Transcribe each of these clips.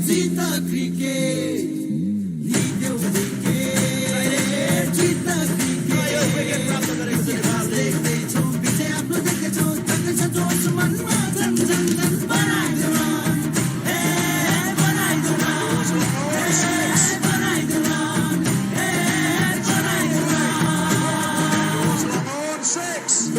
जित्दा cricket लिग्यो wicket जित्दा cricket प्राप्त गरेको छ देख्दैछौ विजय आफ्नो देख्दैछौ जग्दैछ जोस मनमा झन झन झन बनाइदो रन हे बनाइदो रन बनाइदो रन हे बनाइदो रन 6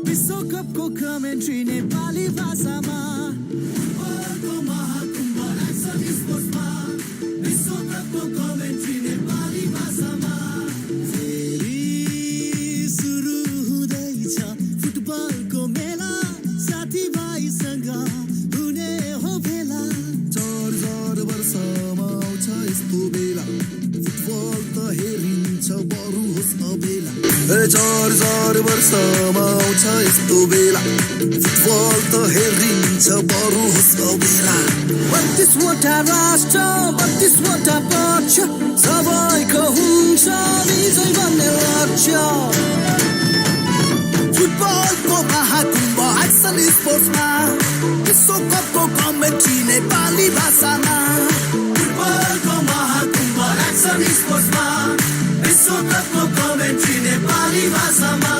विश्वकपको कमेन्ट्री नेपाली भाषामा फुटबलको महाकुम्भ एक्सन स्पोर्ट्समा विश्वकपको कमेन्ट्री नेपाली भाषामा फेरि सुरु हुँदैछ फुटबलको मेला साथीभाइसँग हुने हो भेला चार वर्षमा आउँछ यस्तो बेला फुटबल त हेरिन्छ बरु होस् अबेला चार वर्षमा आउँछ यस्तो बेला फुटबल त हेरिन्छ बरु होस् अबेला 32वटा राष्ट्र 32वटा पक्ष सबैको हुन्छ विजय बन्ने लक्ष्य फुटबलको महाकुम्भ एक्सन स्पोर्ट्समा विश्वकपको कमेन्ट्री नेपाली भाषामा फुटबलको महाकुम्भ एक्सन स्पोर्ट्समा विश्वकपको कमेन्ट्री नेपाली भाषामा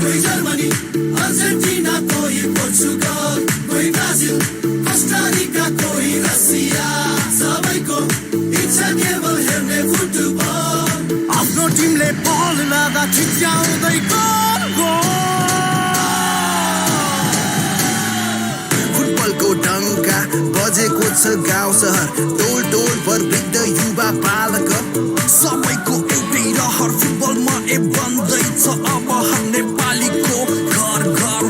कोही जर्मनी अर्जेन्टिना कोही पोर्चुगल कोही ब्राजिल कोस्टारिका कोही रसिया सबैको इच्छा केवल हेर्ने फुटबल आफ्नो टिमले बल लाँदा छिट्याउँदै गोल फुटबलको डङ्का बजेको छ गाउँ सहर टोल टोल भर वृद्ध युवा बालक सबैको एउटै रहर फुटबलमा बन्दैछ अब हम नेपालीको घर घर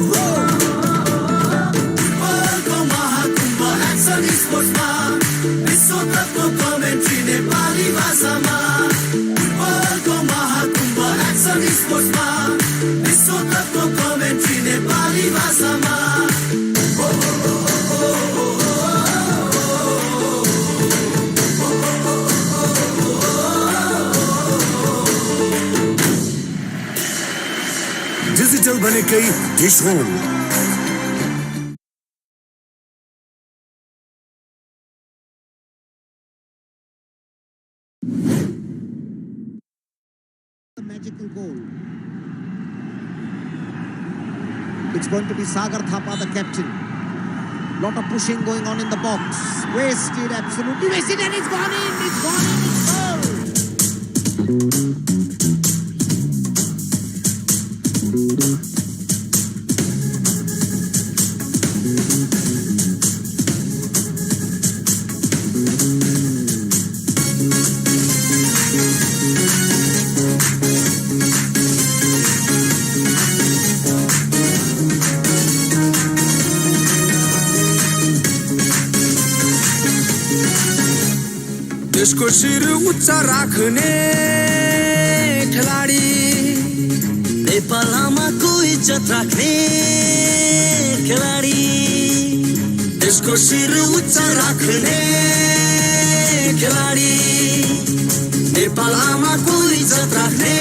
फुटबलको महाकुम्भ एक्सन स्पोर्ट्समा विश्वकपको कमेन्ट्री नेपाली भाषामा फुटबलको महाकुम्भ एक्सन स्पोर्ट्समा विश्वकपको कमेन्ट्री नेपाली भाषामा डिजिटल बनेकै देश हो magical goal. It's going to be Sagar Thapa, the captain. Lot of pushing going on in the box. Wasted, absolutely wasted, and it's gone in. It's gone in. It's goal. देशको शिर उच्च राख्ने खेलाडी नेपालमाको इज्जत राख्ने खेलाडी देशको शिर उच्च राख्ने खेलाडी नेपाल आमाको इज्जत राख्ने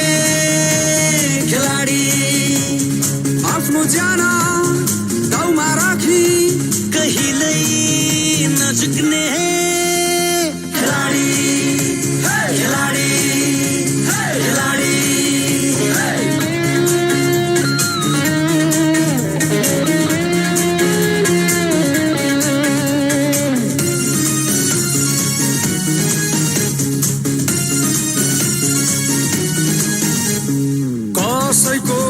खेलाडी आफ्नो ज्यान दाउमा राखी कहिल्यै नझुक्ने खेलाडी खेलाडी खेलाडी कसैको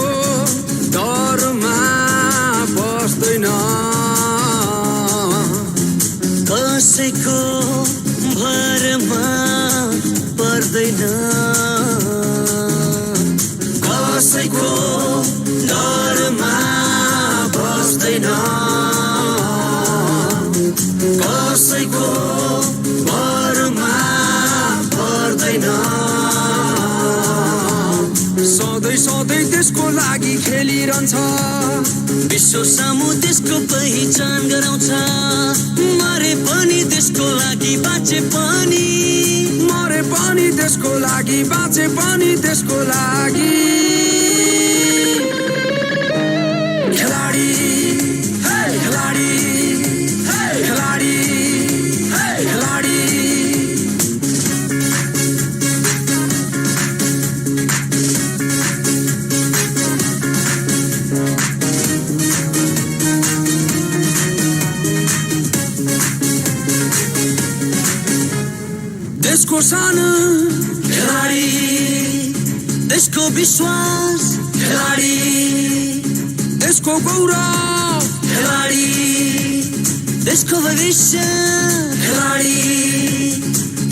डरमा बस्दैन कसैको भरमा पर्दैन कसैको डरमा बस्दैन कसैको भरमा पर्दैन सधैँ सधैँ त्यसको लागि खेलिरहन्छ विश्व सामु त्यसको पहिचान गराउँछ मरे पनि त्यसको लागि बाँचे पनि मरे पनि त्यसको लागि बाँचे पनि त्यसको लागि खेलाडी खेलाडी खेलाडी खेलाडी देशको शान खेलाडी देशको विश्वास खेलाडी देशको गौरव खेलाडी देशको भविष्य खेलाडी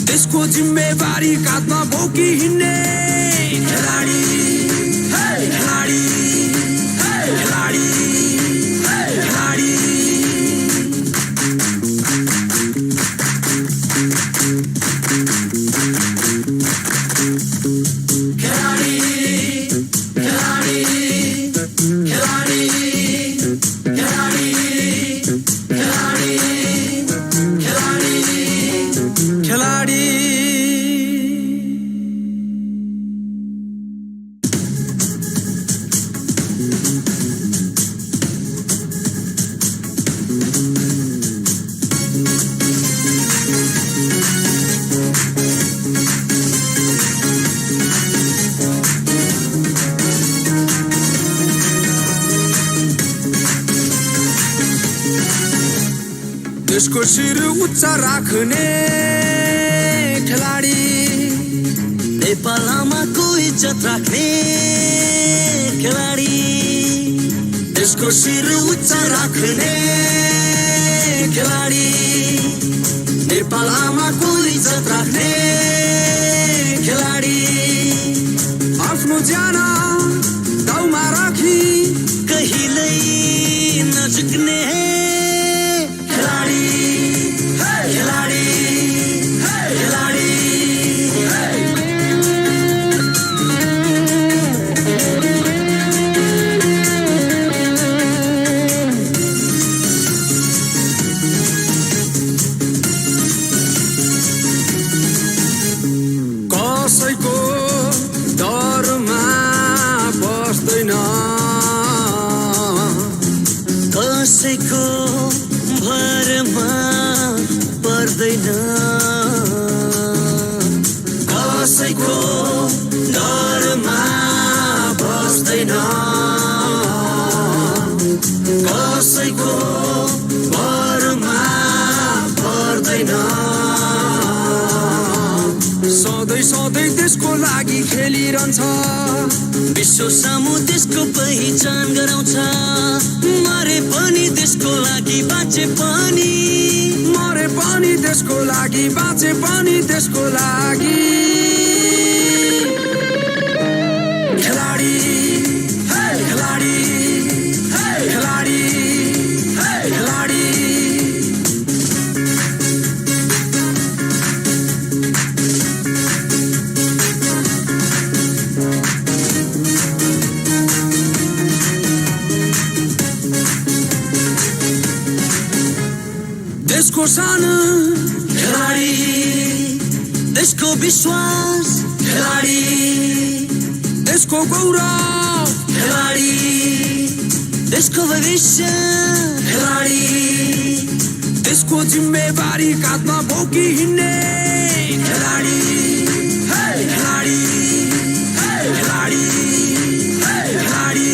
देशको जिम्मेवारी काँधमा बोकी हिँड्ने खेलाडी खेलाडी खेलाडी खेलाडी देशको शिर उच्च राख्ने खेलाडी नेपाल आमाको इज्जत राख्ने खेलाडी देशको शिर उच्च राख्ने खेलाडी नेपाल आमाको इज्जत राख्ने खेलाडी आफ्नो ज्यान दाउमा राखी कहिल्यै नझुक्ने खेलाडी खेलाडी खेलाडी कसैको डरमा बस्दैन कसैको भरमा पर्दैन कसैको डरमा बस्दैन कसैको भरमा पर्दैन सधैँ सधैँ त्यसको लागि खेलिरहन्छ विश्व सामु त्यसको पहिचान गराउँछ मरे पनि त्यसको लागि बाँचे पनि मरे पनि त्यसको लागि बाँचे पनि त्यसको लागि खेलाडी खेलाडी खेलाडी खेलाडी खेलाडी देशको विश्वास खेलाडी देशको गौरव खेलाडी देशको भविष्य खेलाडी देशको जिम्मेवारी काँधमा बोकी हिँड्ने खेलाडी खेलाडी खेलाडी खेलाडी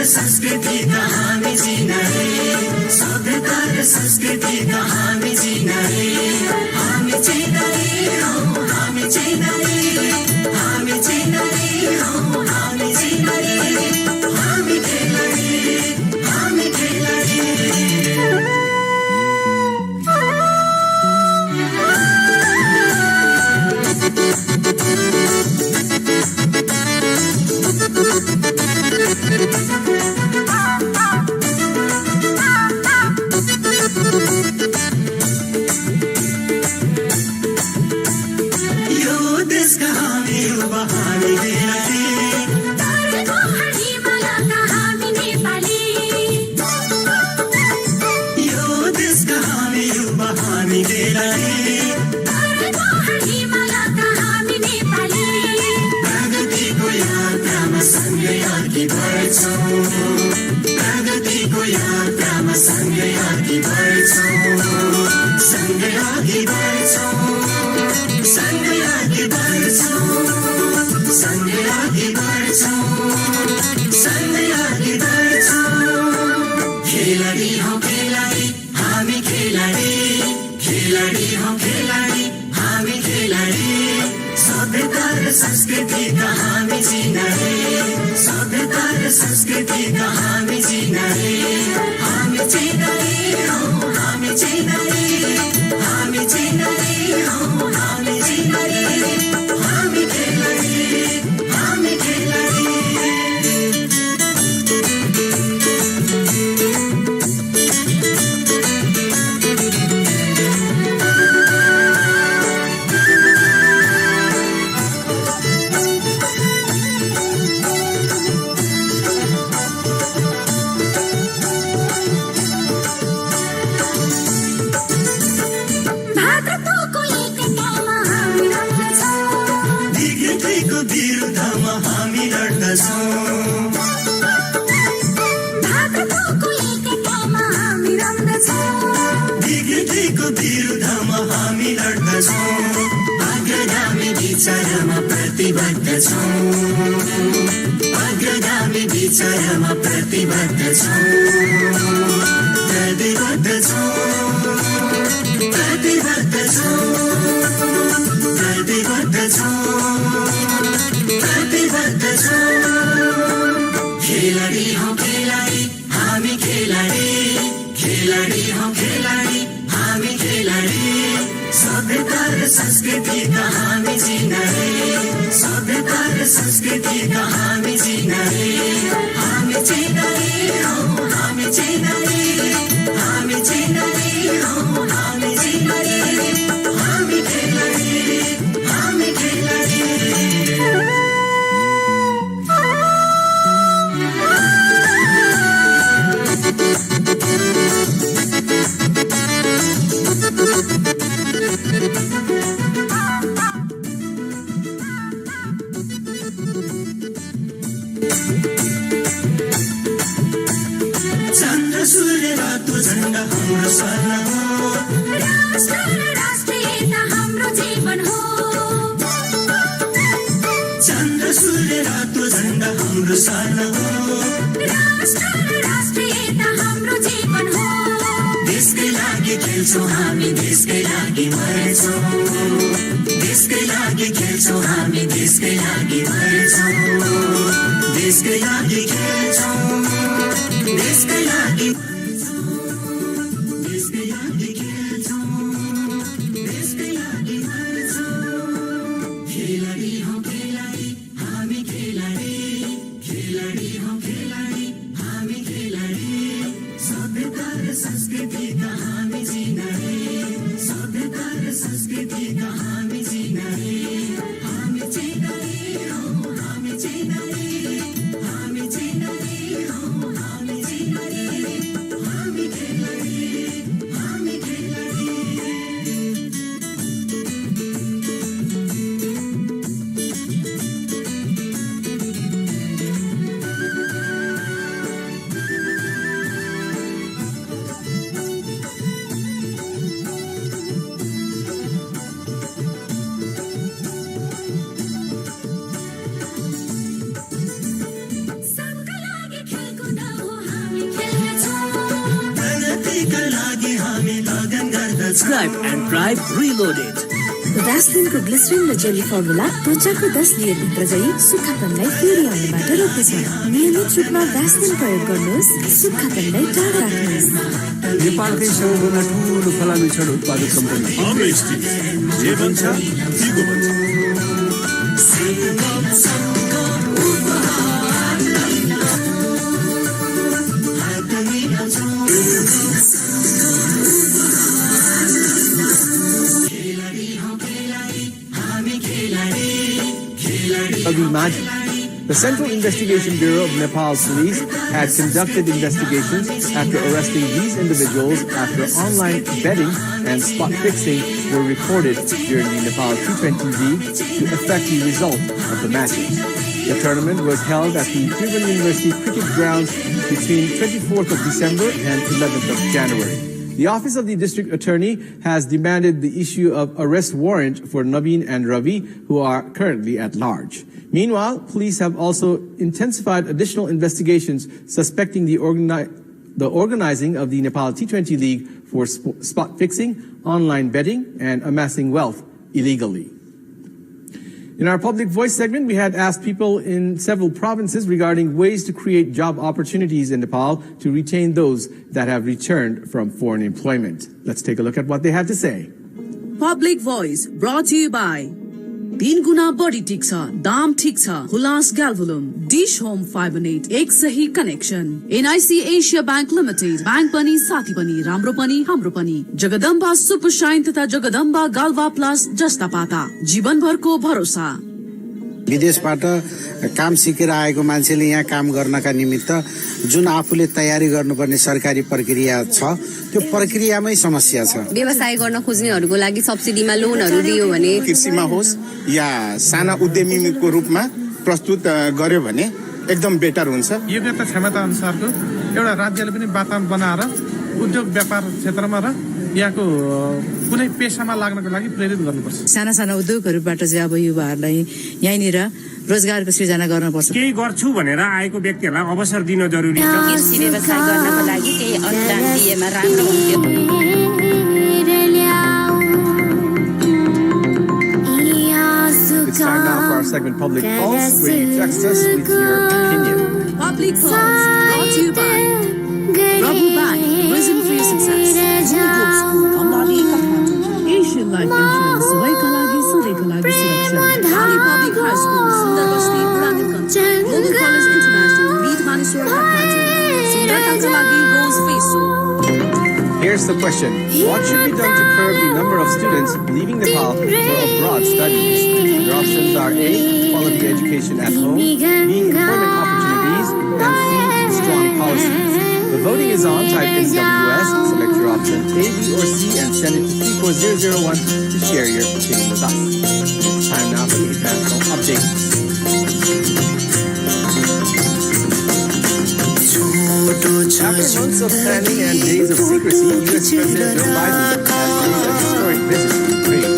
संस्कृति का हामी जिनारे सभ्यता र संस्कृति का हामी जिनारे हामी जिनारे हामी जिनारे हामी जिनारे हामी जिनारे हामी खेलाडी हामी खेलाडी प्रगतिको यात्रामा सँगै अघि बढ्छौँ सँगै अघि बढ्छौँ सँगै अघि बढ्छौँ सँगै अघि बढ्छौँ सँगै अघि बढ्छौँ खेलाडी हौ खेलाडी हामी खेलाडी खेलाडी हौ खेलाडी हामी खेलाडी सभ्यता र संस्कृतिका हामी जिनारे सभ्यता र संस्कृतिका हामी जिनारे हामी जिनारे हामी जिनारे हामी जिनारे हामी जिनारे हामी खेलाडी हामी खेलाडी विरुद्धमा हामी लड्दछौँ विकृतिको विरुद्धमा हामी लड्दछौँ अग्रगामी विचारमा प्रतिबद्ध छौँ अग्रगामी विचारमा प्रतिबद्ध छौँ प्रतिबद्ध छौँ प्रतिबद्ध छौँ प्रतिबद्ध छौँ प्रतिबद्ध छौँ खेलाडी हौ खेलाडी हामी खेलाडी खेलाडी हौ खेलाडी हामी खेलाडी सभ्यता र संस्कृतिका हामी जिनारे सभ्यता र संस्कृतिका हामी जिनारे हामी जिनारे हामी जिनारे हामी जिनारे हामी जिनारे हामी खेलाडी हामी खेलाडी चन्द्र सूर्य रातो झण्डा हाम्रो स्वर्ण हो शरण हो राष्ट्र र राष्ट्रियता हाम्रो जीवन हो देशकै लागि खेल्छौँ हामी देशकै लागि मर्छौँ देशकै लागि खेल्छौँ हामी देशकै लागि मर्छौँ देशकै लागि खेल्छौँ देशकै लागि देशकै लागि खेल्छौँ देशकै लागि मर्छौँ खेलाडी हौ खेलाडी हामी खेलाडी खेलाडी हौ खेलाडी हामी खेलाडी सभ्यता र संस्कृतिका हामी चिनारी सभ्यता र संस्कृतिका हामी चिनारी हामी चिनारी हौ हामी चिनारी हामी चिनारी हौ हामी चिनारी हामी खेलाडी हामी खेलाडी सबका लागि खेलकुद हो हामी खेल्नेछौँ प्रगतिका लागि हामी लगन गर्दछौँ Subscribe and drive reloaded. भ्यासलिनको ग्लिसरिन र जेली फर्मुला त्वचाको 10 लेयर भित्र गई सुक्खापनलाई फेरि आउनबाट रोक्दछ नियमित रूपमा भ्यासलिन प्रयोग गर्नुहोस् सुक्खापनलाई टाढा राख्नुहोस् नेपालकै सबैभन्दा ठुलो फलामे छड उत्पादक कम्पनी जे भन्छ त्यही भन्छ The Central Investigation Bureau of Nepal Police had conducted investigations after arresting these individuals after online betting and spot fixing were recorded during the Nepal T20 League to affect the result of the matches. The tournament was held at the Tribhuvan University Cricket Grounds between 24th of December and 11th of January. The Office of the District Attorney has demanded the issue of arrest warrant for Naveen and Ravi, who are currently at large. Meanwhile, police have also intensified additional investigations suspecting the organizing of the Nepal T20 League for spot fixing, online betting, and amassing wealth illegally. In our public voice segment, we had asked people in several provinces regarding ways to create job opportunities in Nepal to retain those that have returned from foreign employment. Let's take a look at what they had to say. Public Voice brought to you by 3 गुना बढी ठिक छ दाम ठिक छ Hulas ग्याल्भुलम dish home 518 एक सही connection NIC Asia bank limited bank पनि साथी पनि राम्रो पनि हाम्रो पनि जगदम्बा सुपर शाइन तथा जगदम्बा गाल्वा प्लस जस्ता पाता जीवनभरको भरोसा विदेशबाट काम सिकेर आएको मान्छेले यहाँ काम गर्नका निमित्त जुन आफूले तयारी गर्नुपर्ने सरकारी प्रक्रिया छ त्यो प्रक्रियामै समस्या छ व्यवसाय गर्न खोज्नेहरुको लागि सब्सिडीमा लोनहरु दियो भने कृषिमा होस् या साना उद्यमीको रूपमा प्रस्तुत गर्यो भने एकदम बेटर हुन्छ योग्यता क्षमता अनुसारको एउटा राज्यले पनि वातावरण बनाएर उद्योग व्यापार क्षेत्रमा र यहाँको कुनै पेशामा लाग्नको लागि प्रेरित गर्नुपर्छ साना साना उद्योगहरुबाट चाहिँ अब युवाहरुलाई यहीँनिर रोजगारको सृजना गर्नुपर्छ केही गर्छु भनेर आएको व्यक्तिहरुलाई अवसर दिन जरुरी छ कृषि व्यवसाय गर्नको लागि केही अनुदान दिएमा राम्रो हुन्थ्यो It's time now for our segment Public Pulse, where you text us with your opinion. Public Pulse brought to you by Rabu Bank, Vision for your success. Asian Life Insurance, सबैका लागि सधैँका लागि सुरक्षा. Valley Public High School, सुन्दर बस्ती, बुढानीलकञ्च. Global College International, Meet Maniswar Hackmatter. सुन्दरताका लागि Rose Face. Here's the question. What should be done to curb the number of students leaving Nepal for abroad studies? Your options are A, quality education at home, B, employment opportunities, and C, strong policies. The voting is on. Type in WS, select your option A, B, or C, and send it to 34001 to share your opinion with us. It's time now for the international update. After months of planning and days of secrecy, U.S. President Joe Biden has made a historic visit to Ukraine.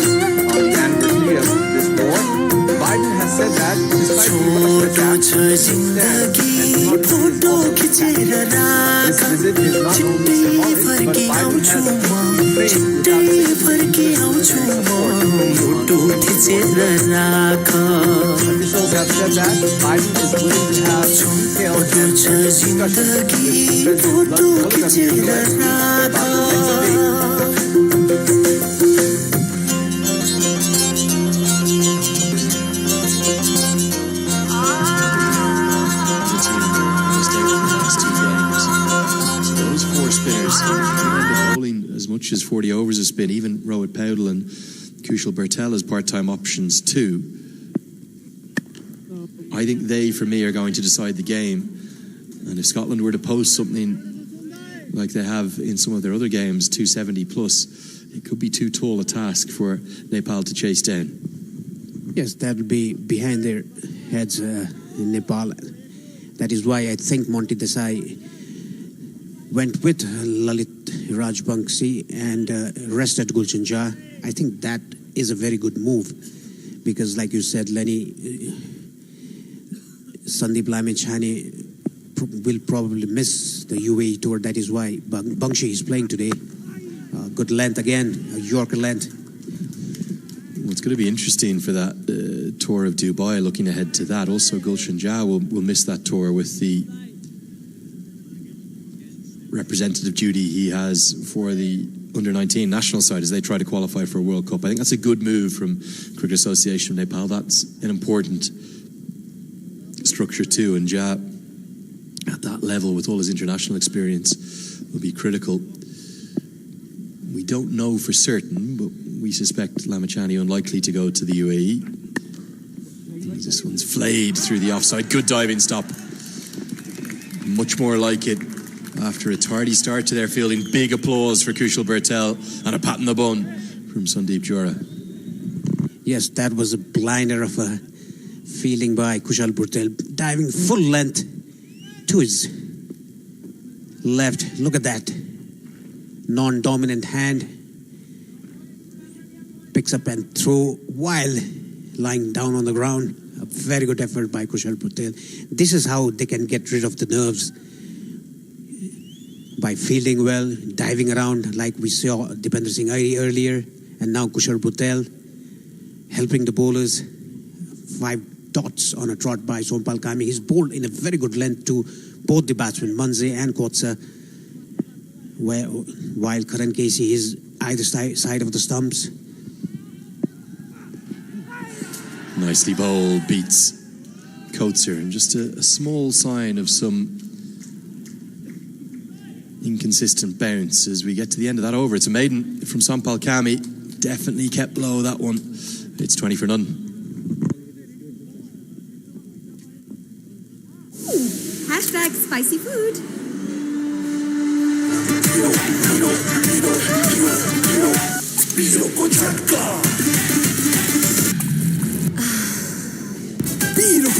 On the anniversary of this war, Biden has said that despite the Russian attack, जिन्दगी photo खिचेर राख छिट्टै फर्की आउँछु म छिट्टै फर्की आउँछु म photo खिचेर राख छोटो छ जिन्दगी फोटो खिचेर राख as much as 40 overs a spin, even Rohit Powell and Kushal Bertel as part-time options too. I think they, for me, are going to decide the game. And if Scotland were to post something like they have in some of their other games, 270 plus, it could be too tall a task for Nepal to chase down. Yes, that will be behind their heads in Nepal. That is why I think Monty Desai went with Lalit Rajbanksi and rested Gulshan Jha. I think that is a very good move because, like you said, Lenny, Sandeep Lamechhane will probably miss the UAE tour. That is why Bangshi is playing today. Good length again, Yorker length. Well, it's going to be interesting for that tour of Dubai, looking ahead to that. Also, Gulshan Jha will miss that tour with the representative duty he has for the under-19 national side as they try to qualify for a World Cup. I think that's a good move from Cricket Association of Nepal. That's an important structure too, and Jha at that level with all his international experience will be critical. We don't know for certain, but we suspect Lamechhane unlikely to go to the UAE. This one's flayed through the offside. Good diving stop. Much more like it after a tardy start to their fielding. Big applause for Kushal Bertel and a pat in the bun from Sandeep Jura. Yes, that was a blinder of a fielding by Kushal Bertel, diving full length to his left. Look at that. Non-dominant hand. Picks up and throw while lying down on the ground. A very good effort by Kushal Bertel. This is how they can get rid of the nerves. By fielding well, diving around like we saw Dipender Singh Airi earlier, and now Kushal Bertel helping the bowlers. 5 dots on a trot by Sompal Kami. He's bowled in a very good length to both the batsmen, Manze and Kotsa, while Karan Casey is either side of the stumps. Nicely bowled, beats Kotsa, and just a small sign of some inconsistent bounce as we get to the end of that over. It's a maiden from Sompal Kami. Definitely kept low, that one. It's 20 for none. Hashtag spicy food. पीरो को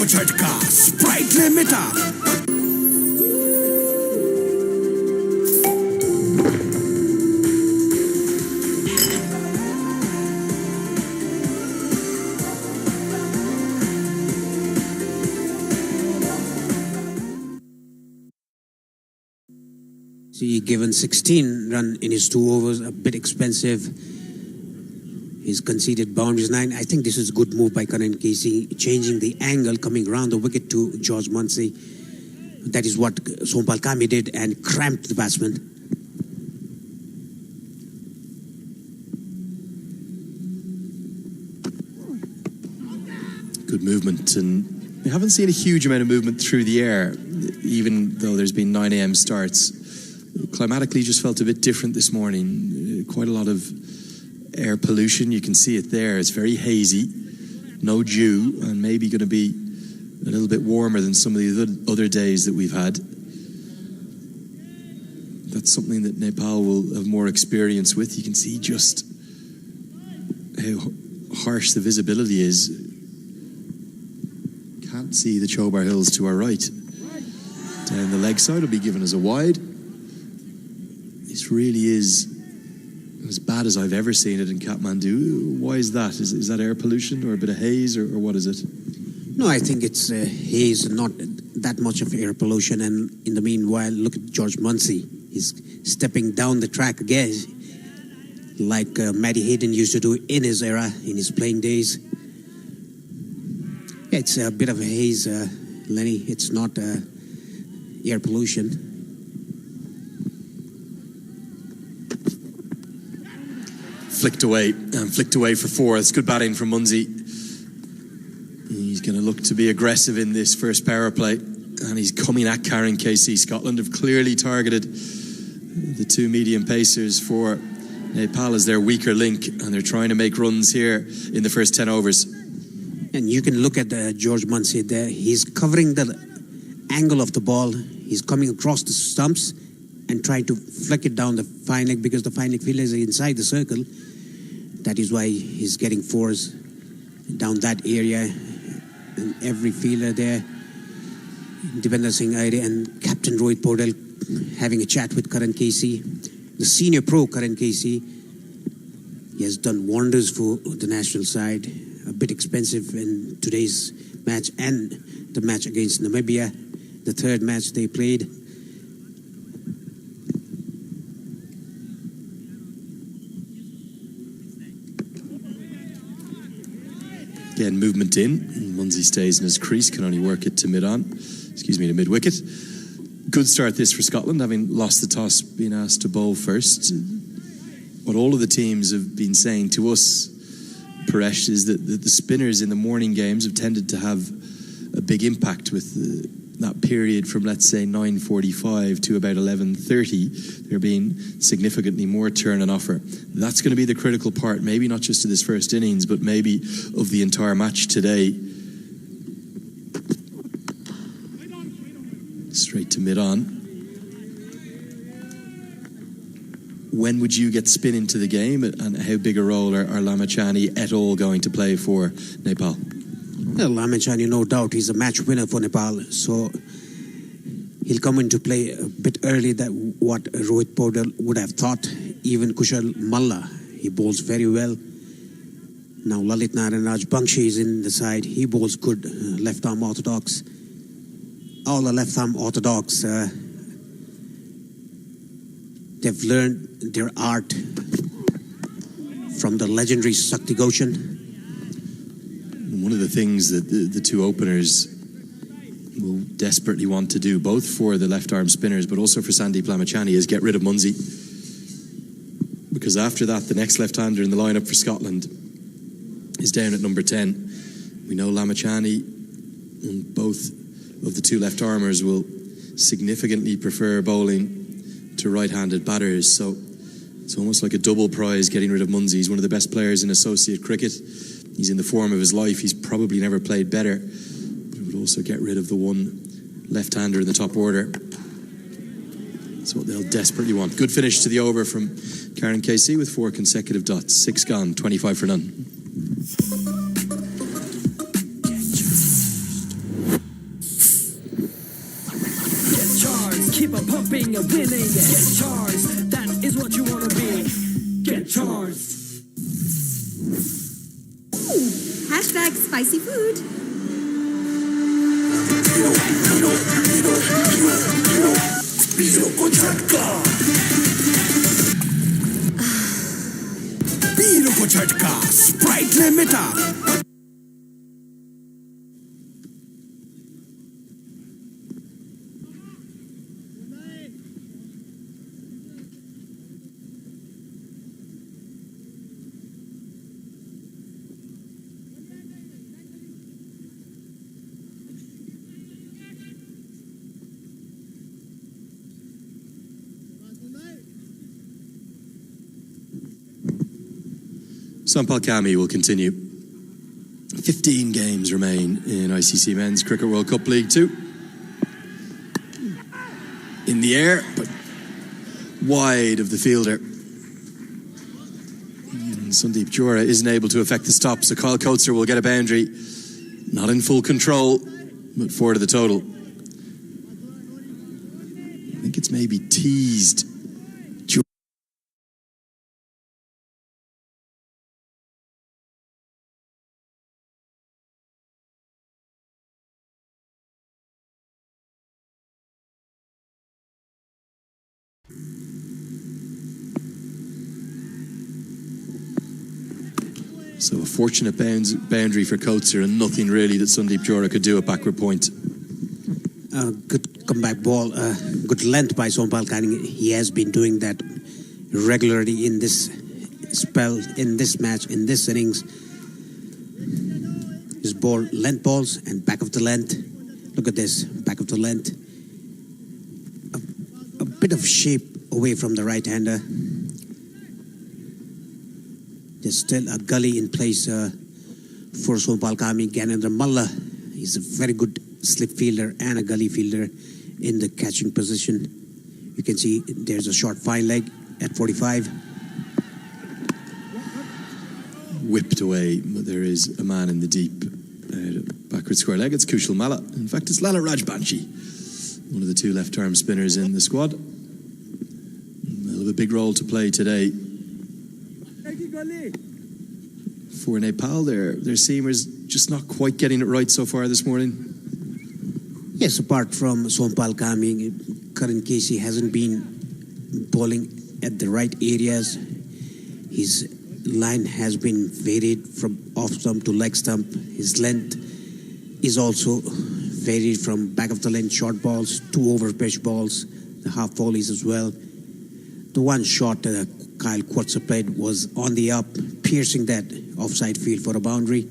झटका Sprite ने मिटा He given 16 run in his 2 overs, a bit expensive. He's conceded boundaries 9. I think this is a good move by Karan Casey, changing the angle, coming around the wicket to George Munsey. That is what Sompal Kami did and cramped the batsman. Good movement, and we haven't seen a huge amount of movement through the air, even though there's been 9 a.m. starts. Climatically just felt a bit different this morning. Quite a lot of air pollution. You can see it there. It's very hazy, no dew, and maybe going to be a little bit warmer than some of the other days that we've had. That's something that Nepal will have more experience with. You can see just how harsh the visibility is. Can't see the Chobar Hills to our right. Down the leg side will be given as a wide. This really is as bad as I've ever seen it in Kathmandu. Why is that? Is that air pollution or a bit of haze or what is it? No, I think it's haze, not that much of air pollution. And in the meanwhile, look at George Munsey. He's stepping down the track again, like Matty Hayden used to do in his era, in his playing days. Yeah, it's a bit of a haze, Lenny. It's not air pollution. Flicked away for four. It's good batting from Munsey. He's going to look to be aggressive in this first power play, and he's coming at Karen Casey. Scotland have clearly targeted the two medium pacers for Nepal as their weaker link, and they're trying to make runs here in the first 10 overs. And you can look at George Munsey there. He's covering the angle of the ball. He's coming across the stumps and trying to flick it down the fine leg, because the fine leg fielder is inside the circle. That is why he's getting fours down that area. And every fielder there, Devendra Singh Aire and Captain Rohit Paudel having a chat with Karan Casey. The senior pro Karan Casey, he has done wonders for the national side. A bit expensive in today's match and the match against Namibia, the third match they played. Again, movement in. Munsey stays in his crease, can only work it to to mid-wicket. Good start this for Scotland, having lost the toss, being asked to bowl first. What all of the teams have been saying to us, Paresh, is that the spinners in the morning games have tended to have a big impact with that period from, let's say, 9:45 to about 11:30. There being significantly more turn and offer. That's going to be the critical part, maybe not just of this first innings, but maybe of the entire match today. Straight to mid-on. When would you get spin into the game, and how big a role are Lamachani et al. Going to play for Nepal? Well, Lamachani, no doubt, he's a match winner for Nepal, so he'll come into play a bit early than what Rohit Paudel would have thought. Even Kushal Malla, he bowls very well. Now Lalit Narayan Rajbankshi is in the side. He bowls good left-arm orthodox. All the left-arm orthodox, they've learned their art from the legendary Sakti Goshen. One of the things that the two openers will desperately want to do, both for the left-arm spinners but also for Sandeep Lamachani, is get rid of Munsey. Because after that, the next left-hander in the lineup for Scotland is down at number 10. We know Lamachani and both of the two left-armers will significantly prefer bowling to right-handed batters, so it's almost like a double prize getting rid of Munsey. He's one of the best players in associate cricket. He's in the form of his life. He's probably never played better, but it would also get rid of the one left-hander in the top order. That's what they'll desperately want. Good finish to the over from Karen Casey with 4 consecutive dots. 6 gone, 25 for none. Keep on pumping and winning. Get charged. That is what you want to be. Get charged. Hashtag spicy food. पीरो को झटका Sprite ले मिटा Sampal Kami will continue. 15 games remain in ICC Men's Cricket World Cup League 2. In the air, but wide of the fielder. And Sandeep Jora isn't able to affect the stop, so Kyle Coates will get a boundary. Not in full control, but 4 to the total. I think it's maybe teased So a fortunate boundary for Coates and nothing really that Sandeep Jora could do at backward point. Good comeback ball, good length by Sompal Kani. He has been doing that regularly in this spell, in this match, in this innings. His ball, length balls and back of the length. Look at this, back of the length. A bit of shape away from the right-hander. There's still a gully in place for Sompal Kami. Gyanendra Malla is a very good slip fielder and a gully fielder in the catching position. You can see there's a short fine leg at 45. Whipped away, but there is a man in the deep backward square leg. It's Kushal Malla. In fact, it's Lalit Rajbanshi, one of the two left-arm spinners in the squad. They'll have a big role to play today. For Nepal, their seamers just not quite getting it right so far this morning. Yes, apart from Sompal Kami, Karan Casey hasn't been bowling at the right areas. His line has been varied from off stump to leg stump. His length is also varied from back of the length short balls to over pitch balls, the half volleys as well. The one shot Kyle Quartzer played was on the up, piercing that offside field for a boundary.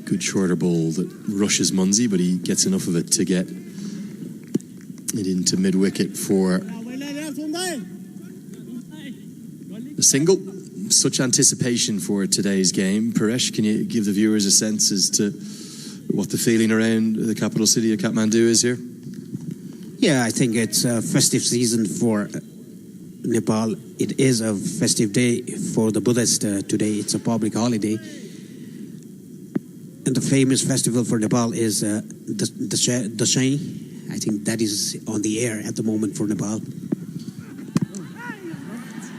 Good shorter ball that rushes Munsey, but he gets enough of it to get it into mid-wicket for a single. Such anticipation for today's game. Paresh, can you give the viewers a sense as to what the feeling around the capital city of Kathmandu is here? Yeah, I think it's a festive season for Nepal. It is a festive day for the Buddhists today. It's a public holiday. And the famous festival for Nepal is the Dashain. I think that is on the air at the moment for Nepal.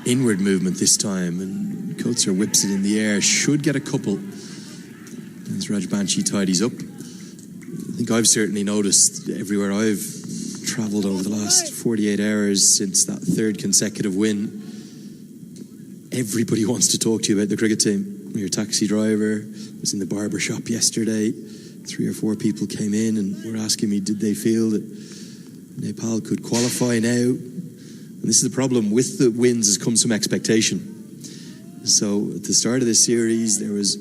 Inward movement this time, and Coates whips it in the air. Should get a couple as Rajbanshi tidies up. I think I've certainly noticed everywhere I've travelled over the last 48 hours since that third consecutive win, everybody wants to talk to you about the cricket team. Your taxi driver was in the barber shop yesterday. 3 or 4 people came in and were asking me, did they feel that Nepal could qualify now? And this is the problem with the wins, has come some expectation. So at the start of this series, there was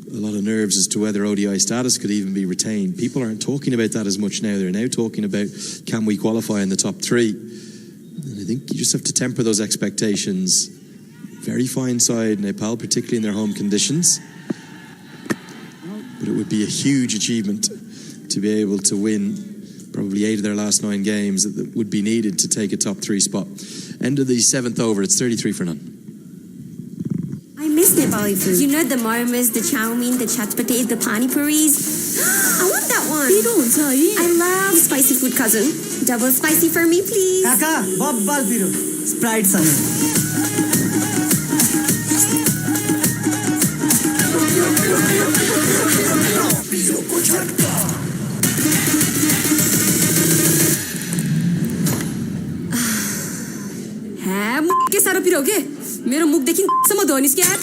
a lot of nerves as to whether ODI status could even be retained. People aren't talking about that as much now. They're now talking about, can we qualify in the top 3? And I think you just have to temper those expectations. Very fine side, Nepal, particularly in their home conditions. But it would be a huge achievement to be able to win probably 8 of their last 9 games that would be needed to take a top 3 spot. End of the 7th over, it's 33 for none. I miss Nepali food. You know the marmas, the chow mein, the chatpate, the pani puris. I want that one. I love spicy food, cousin. Double spicy for me, please. Kaka, babbal piro. Sprite sana. के साह्रो पिरो के मेरो मुखदेखि सम्म धो निस्क्यो यार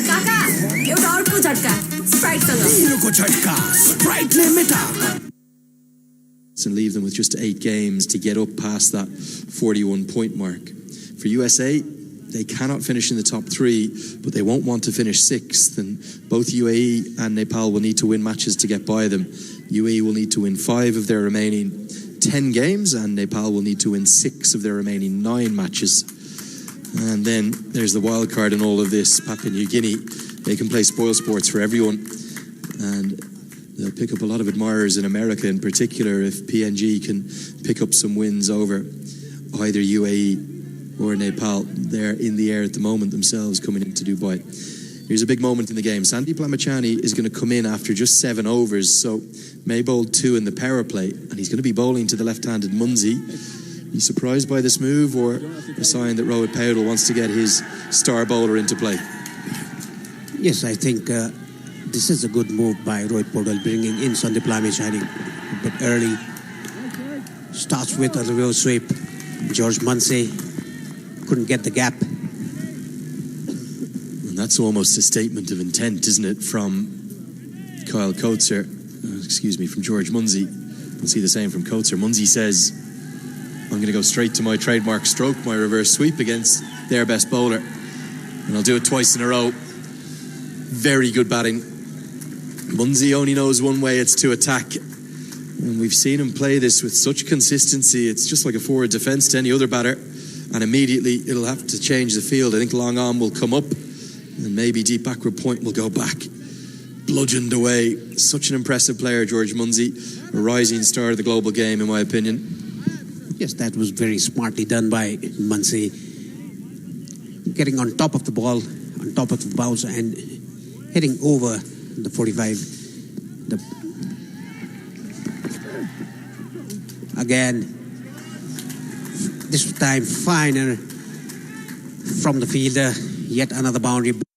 काका एउटा अर्को झट्का स्प्राइटसँग पिरोको झट्का स्प्राइटले Meta. And leave them with just 8 games to get up past that 41 point mark. For USA, they cannot finish in the top 3, but they won't want to finish 6th, and both UAE and Nepal will need to win matches to get by them. UAE will need to win 5 of their remaining 10 games, and Nepal will need to win 6 of their remaining 9 matches. And then there's the wild card in all of this, Papua New Guinea. They can play spoil sports for everyone, and they'll pick up a lot of admirers in America in particular if PNG can pick up some wins over either UAE or Nepal. They're in the air at the moment themselves coming into Dubai. Here's a big moment in the game. Sandeep Lamachani is going to come in after just 7 overs, so may bowl 2 in the power play, and he's going to be bowling to the left-handed Munsey. Are you surprised by this move, or a sign that Rohit Paudel wants to get his star bowler into play? Yes, I think This is a good move by Rohit Podal, bringing in Sandeep Lamechani a bit early. Starts with a reverse sweep. George Munsey couldn't get the gap. And that's almost a statement of intent, isn't it, from Kyle Coates, from George Munsey. We'll see the same from Coates. Munsey says, I'm going to go straight to my trademark stroke, my reverse sweep against their best bowler. And I'll do it twice in a row. Very good batting. Munsey only knows one way, it's to attack. And we've seen him play this with such consistency. It's just like a forward defence to any other batter. And immediately it'll have to change the field. I think long on will come up and maybe deep backward point will go back. Bludgeoned away. Such an impressive player, George Munsey. A rising star of the global game, in my opinion. Yes, that was very smartly done by Munsey. Getting on top of the ball, on top of the bounce and hitting over the 45. Again, this time finer from the fielder. Yet another boundary.